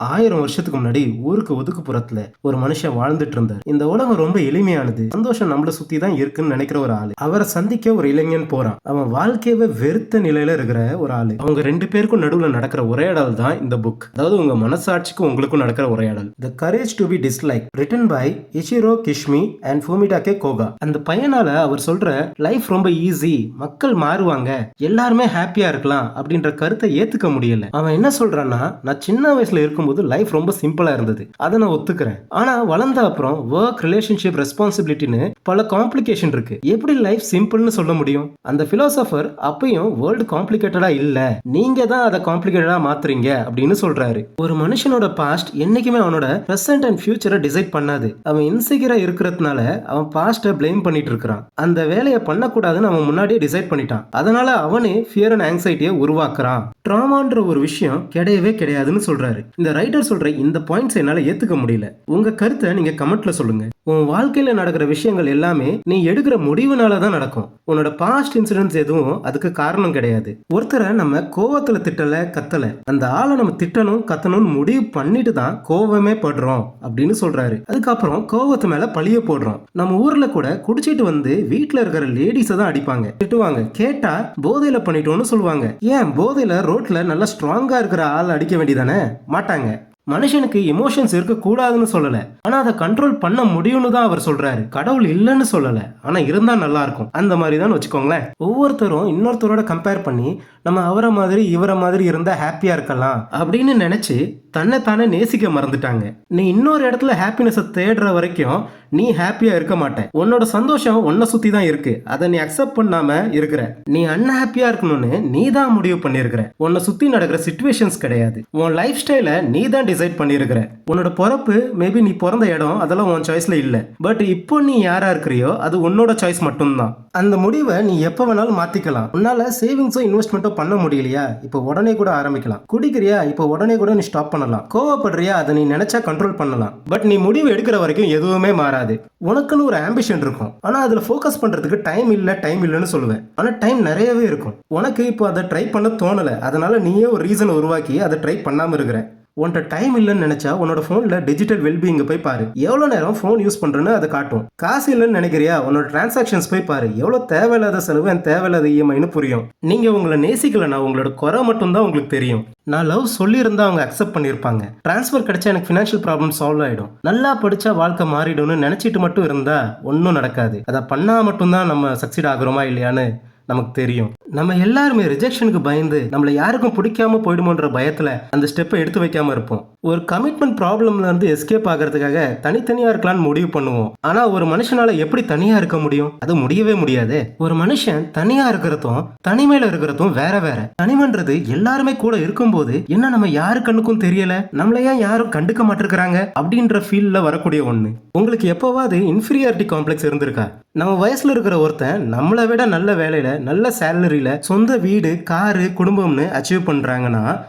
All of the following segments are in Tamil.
1000 வருஷத்துக்கு முன்னாடி ஊருக்கு ஒதுக்குப்புறத்துல ஒரு மனுஷன் வாழ்ந்துட்டு இருந்தார். இந்த உலகம் ரொம்ப எளிமையானது, சந்தோஷம் நம்மள சுத்தி தான் இருக்குன்னு நினைக்கிற ஒரு ஆளு. அவரை சந்திக்க ஒரு இளைஞன் போறான். அவன் வாழ்க்கையவே வெறுத்த நிலையில இருக்கிற ஒரு ஆளு. அவங்க 2 பேருக்கும் நடுவுல நடக்கிற உரையாடல் தான் இந்த புக். அதாவது உங்க மனசாட்சிக்கும் உங்களுக்கும் நடக்கிற உரையாடல். The courage to be disliked, written by Ichiro Kishimi and Fumitake Koga. அந்த பையனால அவர் சொல்ற லைஃப் ரொம்ப ஈஸி, மக்கள் மாறுவாங்க, எல்லாருமே ஹாப்பியா இருக்கலாம் அப்படின்ற கருத்தை ஏத்துக்க முடியல. அவன் என்ன சொல்றான்னா, நான் சின்ன வயசுல இருக்கும் லைஃப் ரொம்ப சிம்பிளா இருந்தது, அதை நான் ஒத்துக்கிறேன். ஆனா வளர்ந்த அப்புறம் ஒர்க், ரிலேஷன்ஷிப், ரெஸ்பான்சிபிலிட்டின்னு பல காம்ப்ளிகேஷன் இருக்கு. எப்படி லைஃப் சிம்பிள்னு சொல்ல முடியும்? அந்த பிலாசபர் அப்பயும் வேர்ல்டு காம்ப்ளிகேட்டடா இல்ல, நீங்க தான் அதை காம்ப்ளிகேட்டடா மாத்துறீங்க அப்படின்னு சொல்றாரு. ஒரு மனுஷனோட பாஸ்ட் என்னைக்குமே அவனோட பிரசன்ட் அண்ட் ஃபியூச்சரை டிசைட் பண்ணாது. அவன் இன்செக்யூரா இருக்கிறதுனால அவன் பாஸ்ட பிளேம் பண்ணிட்டு இருக்கான். அந்த வேலையை பண்ணக்கூடாதுன்னு அவன் முன்னாடியே டிசைட் பண்ணிட்டான். அதனால அவனே ஃபியர் அண்ட் ஆங்ஸைட்டியை உருவாக்குறான். ட்ராமான்ற ஒரு விஷயம் கிடையவே கிடையாதுன்னு சொல்றாரு. இந்த ரைட்டர் சொல்ற இந்த பாயிண்ட்ஸ் என்னால ஏத்துக்க முடியல. உங்க கருத்தை நீங்க கமெண்ட்ல சொல்லுங்க. உன் வாழ்க்கையில நடக்கிற விஷயங்கள் எல்லாமே நீ எடுக்கிற முடிவுனால தான் நடக்கும். உன்னோட பாஸ்ட் இன்சிடென்ட்ஸ் எதுவும் அதுக்கு காரணம் கிடையாது. ஒருத்தரை நம்ம கோவத்துல திட்டல, கத்தல, அந்த ஆளை நம்ம திட்டணும் கத்தணும்னு முடிவு பண்ணிட்டு தான் கோவமே படுறோம் அப்படின்னு சொல்றாரு. அதுக்கப்புறம் கோவத்து மேல பழிய போடுறோம். நம்ம ஊர்ல கூட குடிச்சிட்டு வந்து வீட்டுல இருக்கிற லேடிஸை தான் அடிப்பாங்க, திட்டுவாங்க. கேட்டா போதையில பண்ணிட்டோம்னு சொல்லுவாங்க. ஏன் போதையில ரோட்ல நல்லா ஸ்ட்ராங்கா இருக்கிற ஆள் அடிக்க வேண்டியதானே? மாட்டாங்க. மனுஷனுக்கு எமோஷன்ஸ் இருக்க கூடாதுன்னு சொல்லல, ஆனா அதை கண்ட்ரோல் பண்ண முடியும்னு தான் அவர் சொல்றாரு. கடவுள் இல்லைன்னு சொல்லல, ஆனா இருந்தா நல்லா இருக்கும், அந்த மாதிரி தான் வச்சுக்கோங்களேன். ஒவ்வொருத்தரும் இன்னொருத்தரோட கம்பேர் பண்ணி நம்ம அவரை மாதிரி இவரை மாதிரி இருந்தா ஹாப்பியா இருக்கலாம் அப்படின்னு நினைச்சு தன்னை தானே நேசிக்க மறந்துட்டாங்க. நீ இன்னொரு இடத்துல ஹாப்பினஸ் தேடுற வரைக்கும் நீ ஹாப்பியா இருக்க மாட்டேன். உன்னோட சந்தோஷம் உன்னை சுத்தி தான் இருக்கு, அதை நீ அக்செப்ட் பண்ணாம இருக்கிற. நீ அன்ஹாப்பியா இருக்கணும்னு நீ தான் முடிவு பண்ணிருக்கிற. உன்னை சுத்தி நடக்கிற சிச்சுவேஷன்ஸ் கிடையாது. உன் லைஃப் ஸ்டைலை நீ தான் டிசைட் பண்ணிருக்கிற. உன்னோட பிறப்பு, மேபி நீ பிறந்த இடம், அதெல்லாம் உன் சாய்ஸ்ல இல்ல. பட் இப்போ நீ யாரா இருக்கிறியோ அது உன்னோட சாய்ஸ் மட்டும்தான். அந்த முடிவை நீ எப்ப வேணாலும் மாத்திக்கலாம். உன்னால சேவிங்ஸோ இன்வெஸ்ட்மெண்ட்டோ பண்ண முடியலையா? இப்போ உடனே கூட ஆரம்பிக்கலாம். குடிக்கிறியா? இப்போ உடனே கூட நீ ஸ்டாப் பண்ணலாம். கோவப்படுறியா? அதை நீ நினைச்சா கண்ட்ரோல் பண்ணலாம். பட் நீ முடிவு எடுக்கிற வரைக்கும் எதுவுமே மாறாது. உனக்குன்னு ஒரு ஆம்பிஷன் இருக்கும், ஆனா அதுல ஃபோக்கஸ் பண்றதுக்கு டைம் இல்லைன்னு சொல்லுவேன். ஆனா டைம் நிறையவே இருக்கும். உனக்கு இப்போ அதை ட்ரை பண்ண தோணல, அதனால நீயே ஒரு ரீசன் உருவாக்கி அதை ட்ரை பண்ணாம இருக்கிற. உன்கிட்ட டைம் இல்லைன்னு நினைச்சா உன்னோட போன்ல டிஜிட்டல் வெல்பீயிங் போய் பாரு, எவ்வளவு நேரம் போன் யூஸ் பண்றேன்னு அதை காட்டும். காசு இல்லைன்னு நினைக்கிறியா? உன்னோட டிரான்சாக்ஷன்ஸ் போய் பாரு, எவ்வளவு தேவையில்லாத செலவு அண்ட் தேவையில்லாத இஎம்ஐன்னு புரியும். நீங்க உங்களை நேசிக்கலன்னா உங்களோட குறை மட்டும் தான் உங்களுக்கு தெரியும். நான் லவ் சொல்லியிருந்தா அவங்க அக்செப்ட் பண்ணியிருப்பாங்க. டிரான்ஸ்ஃபர் கிடைச்சா எனக்கு ஃபினான்ஷியல் ப்ராப்ளம் சால்வ் ஆயிடும், நல்லா படிச்சா வாழ்க்கை மாறிடும்னு நினைச்சிட்டு மட்டும் இருந்தா ஒன்றும் நடக்காது. அதை பண்ணா மட்டும்தான் நம்ம சக்சீட் ஆகுறோமா இல்லையான்னு நமக்கு தெரியும். நம்ம எல்லாருமே ரிஜெக்ஷனுக்கு பயந்து நம்மள யாருக்கும் பிடிக்காம போயிடுமோன்ற பயத்துல அந்த ஸ்டெப்பை எடுத்து வைக்காம இருப்போம். ஒரு கமிட்மெண்ட் ப்ராப்ளம்ல இருந்து எஸ்கேப் ஆகிறதுக்காக தனித்தனியா இருக்கலாம்னு முடிவு பண்ணுவோம். ஆனா ஒரு மனுஷனால எப்படி தனியா இருக்க முடியும்? அது முடியவே முடியாது. ஒரு மனுஷன் தனியா இருக்கிறதும் தனிமையில இருக்கிறதும் வேற வேற. தனிமன்றது எல்லாருமே கூட இருக்கும்போது என்ன நம்ம யாரு கண்ணுக்கும் தெரியல, நம்மள ஏன் யாரும் கண்டுக்க மாட்டிருக்கிறாங்க அப்படின்ற ஃபீல்ல வரக்கூடிய ஒண்ணு. உங்களுக்கு எப்பவாவது இன்ஃபீரியாரிட்டி காம்ப்ளெக்ஸ் இருந்திருக்கா? நம்ம வயசுல இருக்கிற ஒருத்தன் நம்மளை விட நல்ல வேலையில, நல்ல சேலரியில, சொந்த வீடு, காரு, குடும்பம்னு அச்சீவ் பண்றாங்கன்னா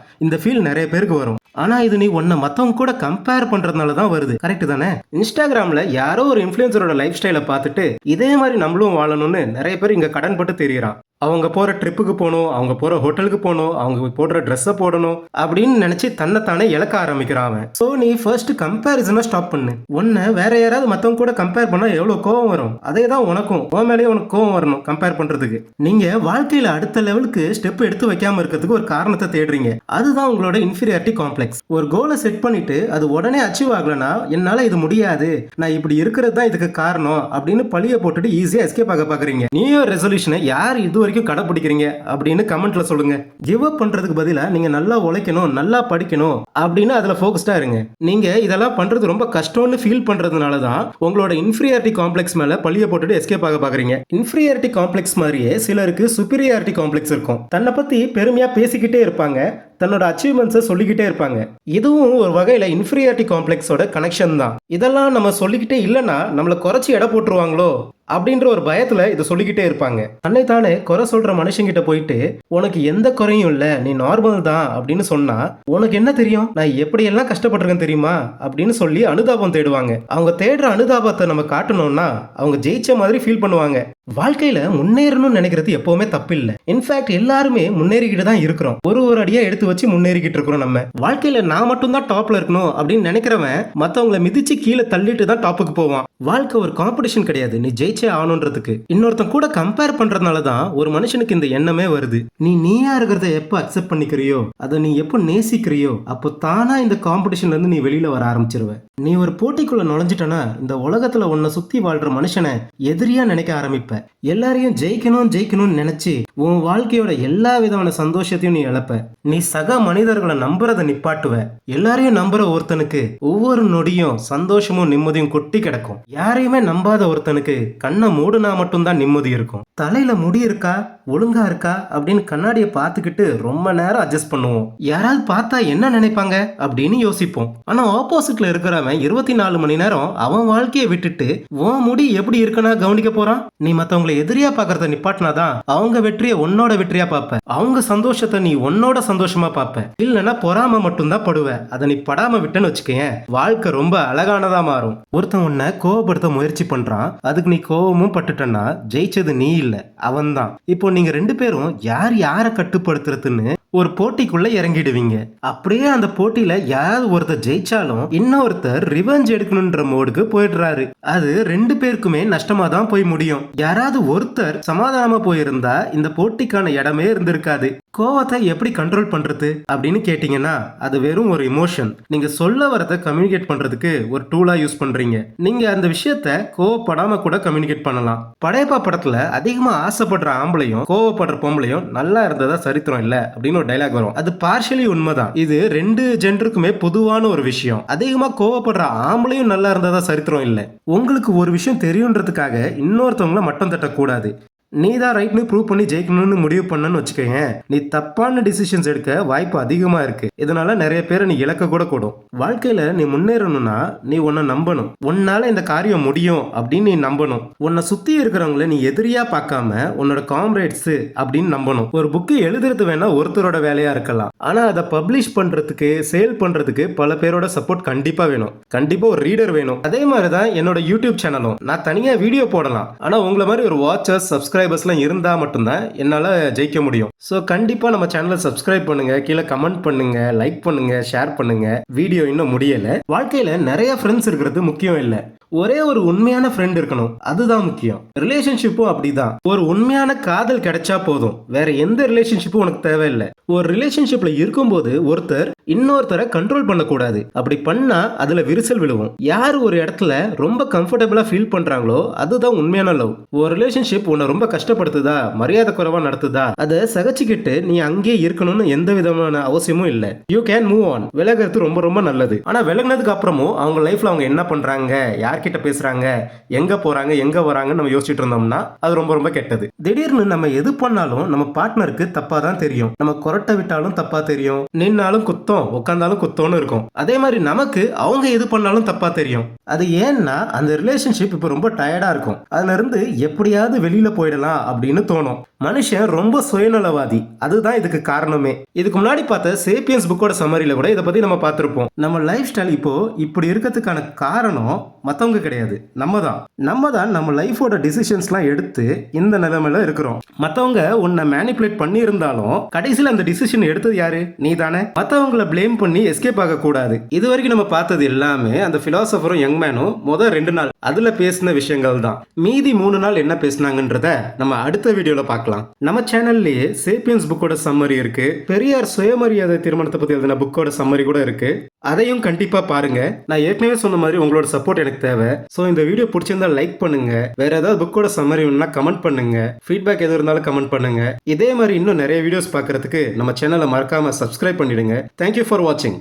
இந்த ஃபீல் நிறைய பேருக்கு வரும். ஆனா இது நீ உன்னை மத்தவங்க கூட கம்பேர் பண்றதுனால தான் வருது. கரெக்ட் தானே? இன்ஸ்டாகிராம்ல யாரோ ஒரு இன்ஃப்ளூயன்சரோட லைஃப் ஸ்டைலை பார்த்துட்டு இதே மாதிரி நம்மளும் வாழணும்னு நிறைய பேர் இங்க கடன் பட்டு தெரியறான். அவங்க போற ட்ரிப்புக்கு போகணும், அவங்க போற ஹோட்டலுக்கு போகணும், அவங்க போடுற ட்ரெஸ்ஸை போடணும் அப்படின்னு நினைச்சு தன்னைத்தானே இழக்க ஆரம்பிக்கிறான் அவன். ஸோ நீ ஃபர்ஸ்ட் கம்பேரிசனை ஸ்டாப் பண்ணு. உன்னை வேற யாராவது மற்றவங்க கூட கம்பேர் பண்ணா எவ்வளவு கோவம் வரும், அதே தான் உனக்கும் உன் மேலேயே உனக்கு கோவம் வரணும் கம்பேர் பண்றதுக்கு. நீங்க வாழ்க்கையில அடுத்த லெவலுக்கு ஸ்டெப் எடுத்து வைக்காம இருக்கிறதுக்கு ஒரு காரணத்தை தேடுறீங்க. அதுதான் உங்களோட இன்ஃபீரியாரிட்டி காம்ப்ளெக்ஸ். ஒரு கோலை செட் பண்ணிட்டு அது உடனே அச்சீவ் ஆகலனா என்னால இது முடியாது, நான் இப்படி இருக்கிறது தான் இதுக்கு காரணம் அப்படின்னு பழிய போட்டுட்டு ஈஸியா எஸ்கேப் ஆக பாக்குறீங்க. நியூ இயர் ரெசல்யூஷனை யார் இது கடைபிடிக்கிறீங்க அப்படின்னு கமெண்ட்ல சொல்லுங்க. கிவ் அப் பண்றதுக்கு பதிலா நீங்க நல்லா உழைக்கணும், நல்லா படிக்கணும் அப்படின்னு அதுல ஃபோக்கஸ்டா இருங்க. நீங்க இதெல்லாம் பண்றது ரொம்ப கஷ்டம்னு ஃபீல் பண்றதுனால தான் உங்களோட இன்ஃபீரியாரிட்டி காம்ப்ளெக்ஸ் மேல பழிய போட்டுட்டு எஸ்கேப் ஆக பாக்குறீங்க. இன்ஃபீரியாரிட்டி காம்ப்ளெக்ஸ் மாதிரியே சிலருக்கு சுப்பீரியாரிட்டி காம்ப்ளெக்ஸ் இருக்கும். தன்னை பத்தி பெருமையா பேசிக்கிட்டே இருப்பாங்க, தன்னோட அச்சீவ்மெண்ட்ஸை சொல்லிக்கிட்டே இருப்பாங்க. இதுவும் ஒரு வகையில இன்ஃபீரியாரிட்டி காம்ப்ளெக்ஸோட கனெக்ஷன் தான். இதெல்லாம் நம்ம சொல்லிக்கிட்டே இல்லைன்னா நம்மளை குறைச்சி எடை போட்டுருவாங்களோ அப்படின்ற ஒரு பயத்துல இதை சொல்லிக்கிட்டே இருப்பாங்க. தன்னைத்தானே குறை சொல்ற மனுஷங்கிட்ட போயிட்டு உனக்கு எந்த குறையும் இல்ல, நீ நார்மல் தான் அப்படின்னு சொன்னா உனக்கு என்ன தெரியும், நான் எப்படி எல்லாம் கஷ்டப்பட்டிருக்கேன் தெரியுமா அப்படின்னு சொல்லி அனுதாபம் தேடுவாங்க. அவங்க தேடுற அனுதாபத்தை நம்ம காட்டணும்னா அவங்க ஜெயிச்ச மாதிரி ஃபீல் பண்ணுவாங்க. வாழ்க்கையில முன்னேறணும்னு நினைக்கிறது எப்பவுமே தப்பு இல்ல. இன்ஃபேக்ட் எல்லாருமே முன்னேறிக்கிட்டு தான் இருக்கிறோம். ஒரு அடியா எடுத்து வச்சு முன்னேறிக்கிட்டு இருக்கிறோம். நம்ம வாழ்க்கையில நான் மட்டும் தான் டாப்ல இருக்கணும் அப்படின்னு நினைக்கிறவன் மத்தவங்களை மிதிச்சு கீழே தள்ளிட்டு தான் டாப்புக்கு போவான். வாழ்க்கை ஒரு காம்படிஷன் கிடையாது, நீ ஜெயிச்சே ஆகணுன்றதுக்கு. இன்னொருத்தன் கூட கம்பேர் பண்றதுனால தான் ஒரு மனுஷனுக்கு இந்த எண்ணமே வருது. நீயா இருக்கிறத எப்ப அக்செப்ட் பண்ணிக்கிறியோ, அதை நீ எப்ப நேசிக்கிறியோ, அப்போ தானா இந்த காம்படிஷன்ல இருந்து நீ வெளியில வர ஆரம்பிச்சிருவ. நீ ஒரு போட்டிக்குள்ள நுழைஞ்சிட்டனா இந்த உலகத்துல உன்னை சுத்தி வாழ்ற மனுஷனை எதிரியா நினைக்க ஆரம்பிப்ப. எல்லாரையும் ஜெயிக்கணும்னு நினைச்சு உன் வாழ்க்கையோட எல்லா விதமான சந்தோஷத்தையும் நீ இழப்ப. நீ சக மனிதர்களை நம்புறதை நிப்பாட்டுவ. எல்லாரையும் நம்புற ஒருத்தனுக்கு ஒவ்வொரு நொடியும் சந்தோஷமும் நிம்மதியும் கொட்டி கிடக்கும். யாரையுமே நம்பாத ஒருத்தனுக்கு கண்ணை மூடுனா மட்டும்தான் நிம்மதி இருக்கும். தலையில முடி இருக்கா, ஒழுங்கா இருக்கா அப்படின்னு கண்ணாடியை பார்த்துக்கிட்டு ரொம்ப நேரம் அட்ஜஸ்ட் பண்ணுவோம். யாராவது பார்த்தா என்ன நினைப்பாங்க அப்படின்னு யோசிப்போம். ஆனா ஆப்போசிட்ல இருக்கிறவன் 24 மணி நேரம் அவன் வாழ்க்கையை விட்டுட்டு உன் முடி எப்படி இருக்குன்னா கவனிக்க போறான். நீ மத்தவங்களை எதிரியா பாக்குறத நிப்பாட்டினாதான் அவங்க வெற்றியை உன்னோட வெற்றியா பார்ப்ப. அவங்க சந்தோஷத்தை நீ உன்னோட சந்தோஷமா பார்ப்ப. இல்லைன்னா பொறாம மட்டும்தான் படுவ. அதை நீ படாம விட்டன்னு வச்சுக்கேன், வாழ்க்கை ரொம்ப அழகானதா மாறும். ஒருத்தன் உன்னை கோவப்படுத்த முயற்சி பண்றான், அதுக்கு நீ கோவமும் பட்டுட்டன்னா ஜெயிச்சது நீ இல்ல, அவன் தான். இப்போ நீங்க 2 பேரும் யாரை கட்டுப்படுத்துறதுன்னு ஒரு போட்டிக்குள்ள இறங்கிடுவீங்க. அப்படியே அந்த போட்டியில யாராவது ஒருத்தர் ஜெயிச்சாலும் இன்னொருத்தர் ரிவெஞ்ச் எடுக்கணும்ன்ற மோடுக்கு போயிடுறாரு. அது 2 பேருக்குமே நஷ்டமா தான் போய் முடியும். யாராவது ஒருத்தர் சமாதானமா போயிருந்தா இந்த போட்டிக்கான இடமே இருந்திருக்காது. கோவத்தை எப்படி கண்ட்ரோல் பண்றது அப்படின்னு கேட்டீங்கன்னா அது வெறும் ஒரு இமோஷன். நீங்க சொல்ல வரத கம்யூனிகேட் பண்றதுக்கு ஒரு டூலா யூஸ் பண்றீங்க. நீங்க அந்த விஷயத்த கோவப்படாம கூட கம்யூனிகேட் பண்ணலாம். படையப்பா படத்துல அதிகமா ஆசைப்படுற ஆம்பளையும் கோவப்படுற பொம்பளையும் நல்லா இருந்ததா சரித்திரம் இல்ல அப்படின்னு ஒரு டைலாக் வரும். அது பார்ஷியலி உண்மைதான். இது 2 ஜெண்டருக்குமே பொதுவான ஒரு விஷயம். அதிகமா கோவப்படுற ஆம்பளையும் நல்லா இருந்ததா சரித்திரம் இல்ல. உங்களுக்கு ஒரு விஷயம் தெரியுன்றதுக்காக இன்னொருத்தவங்களை மட்டம் தட்டக்கூடாது. நீ தான் ரைட்னு ப்ரூவ் பண்ணி ஜெயிக்கணும்னு முடிவு பண்ணன்னு வச்சுக்கோங்க, நீ தப்பான டிசிஷன்ஸ் எடுக்க வாய்ப்பு அதிகமா இருக்கு. இதனால நிறைய பேரை நீ இழக்க கூட கூடும். வாழ்க்கையில நீ முன்னேறணும்னா நீ உன்னை நம்பணும். உன்னால இந்த காரியம் முடியும் அப்படின்னு நீ நம்பணும். உன்னை சுத்தி இருக்கிறவங்கள நீ எதிரியா பார்க்காம உன்னோட காம்ரேட்ஸ் அப்படின்னு நம்பணும். ஒரு புக்கு எழுதுறது வேணா ஒருத்தரோட வேலையா இருக்கலாம், ஆனா அதை பப்ளிஷ் பண்றதுக்கு சேல் பண்றதுக்கு பல பேரோட சப்போர்ட் கண்டிப்பா வேணும். கண்டிப்பா ஒரு ரீடர் வேணும். அதே மாதிரிதான் என்னோட யூடியூப் சேனலும். நான் தனியா வீடியோ போடலாம், ஆனா உங்களை மாதிரி ஒரு வாட்சர்ஸ் சப்ஸ்கிரைபர்ஸ்லாம் இருந்தா மட்டும்தான் என்னால ஜெயிக்க முடியும். ஸோ கண்டிப்பா நம்ம சேனலை சப்ஸ்கிரைப் பண்ணுங்க, கீழே கமெண்ட் பண்ணுங்க, லைக் பண்ணுங்க, ஷேர் பண்ணுங்க. வீடியோ இன்னும் முடியல. வாழ்க்கையில நிறைய ஃப்ரெண்ட்ஸ் இருக்கிறது முக்கியம் இல்ல, ஒரே ஒரு உண்மையான ஃப்ரெண்ட் இருக்கணும், அதுதான் முக்கியம். ரிலேஷன்ஷிப்பும் அப்படிதான். ஒரு உண்மையான காதல் கிடைச்சா போதும், வேற எந்த ரிலேஷன்ஷிப்பும் உனக்கு தேவையில்லை. ஒரு ரிலேஷன்ஷிப்ல இருக்கும்போது ஒருத்தர் இன்னொருத்தரை கண்ட்ரோல் பண்ணக்கூடாது. அப்படி பண்ணா அதுல விரிசல் விழுவும். யார் ஒரு இடத்துல ரொம்ப கம்ஃபர்டபுளா ஃபீல் பண்றாங்களோ அதுதான் உண்மையான லவ். ஒரு ரிலேஷன்ஷிப் உன்னை ரொம்ப கஷ்டப்படுத்துதா, மரியாதை குறைவா நடத்துதா, அதை சகிச்சுக்கிட்டு நீ அங்கேயே இருக்கணும்னு எந்த விதமான அவசியமும் இல்லை. You can move on. விலகிறது ரொம்ப ரொம்ப நல்லது. ஆனா விலகினதுக்கு அப்புறமும் அவங்க லைஃப்ல அவங்க என்ன பண்றாங்க, யார்கிட்ட பேசுறாங்க, எங்க போறாங்க, எங்க வராங்கன்னு நம்ம யோசிச்சுட்டு இருந்தோம்னா அது ரொம்ப ரொம்ப கெட்டது. திடீர்னு நம்ம எது பண்ணாலும் நம்ம பார்ட்னருக்கு தப்பா தான் தெரியும். நம்ம கொரட்டை விட்டாலும் தப்பா தெரியும், நின்னாலும் குத்தம், உட்கார்ந்தாலும் குத்தம்னு இருக்கும். அதே மாதிரி நமக்கு அவங்க எது பண்ணாலும் தப்பா தெரியும். அது ஏன்னா அந்த ரிலேஷன்ஷிப் இப்ப ரொம்ப டயர்டா இருக்கும். அதுல இருந்து எப்படியாவது வெளியில போயிடலாம் அப்படின்னு தோணும். மனுஷன் ரொம்ப சுயநலவாதி, அதுதான் இதுக்கு காரணமே. இதுக்கு முன்னாடி பார்த்த சேப்பியன்ஸ் புக்கோட சம்மரியில கூட இதை பத்தி நம்ம பார்த்திருப்போம். நம்ம லைஃப் ஸ்டைல் இப்போ இப்படி இருக்கிறதுக்கான காரணம் மத்தவங்க கிடையாது, நம்ம தான் நம்ம லைஃபோட டிசிஷன்ஸ்லாம் எடுத்து இந்த நிலைமையில இருக்கிறோம். மத்தவங்க உன்னை மேனிபுலேட் பண்ணி இருந்தாலும் கடைசியில் அந்த டிசிஷன் எடுத்தது யாரு? நீ தானே. மத்தவங்களை பிளேம் பண்ணி எஸ்கேப் ஆக கூடாது. இது வரைக்கும் நம்ம பார்த்தது எல்லாமே அந்த பிலாசபரும் யங்மேனும் முதல் 2 நாள் அதுல பேசின விஷயங்கள் தான். மீதி 3 நாள் என்ன பேசினாங்கன்றத நம்ம அடுத்த வீடியோல பார்க்கலாம். நம்ம சேனல்லேயே சேப்பியன்ஸ் புக்கோட சம்மரி இருக்கு, பெரியார் சுயமரியாதை திருமணத்தை பத்தி எழுதின புக்கோட சம்மரி கூட இருக்கு. அதையும் கண்டிப்பா பாருங்க. நான் ஏற்கனவே சொன்ன மாதிரி உங்களோட சப்போர்ட் எனக்கு தேவை. ஸோ இந்த வீடியோ பிடிச்சிருந்தா லைக் பண்ணுங்க. வேற ஏதாவது புக்கோட சம்மரி வேணும்னா கமெண்ட் பண்ணுங்க. ஃபீட்பேக் எது இருந்தாலும் கமெண்ட் பண்ணுங்க. இதே மாதிரி இன்னும் நிறைய வீடியோஸ் பார்க்கறதுக்கு நம்ம சேனலை மறக்காம சப்ஸ்கிரைப் பண்ணிடுங்க. தேங்க்யூ ஃபார் வாட்சிங்.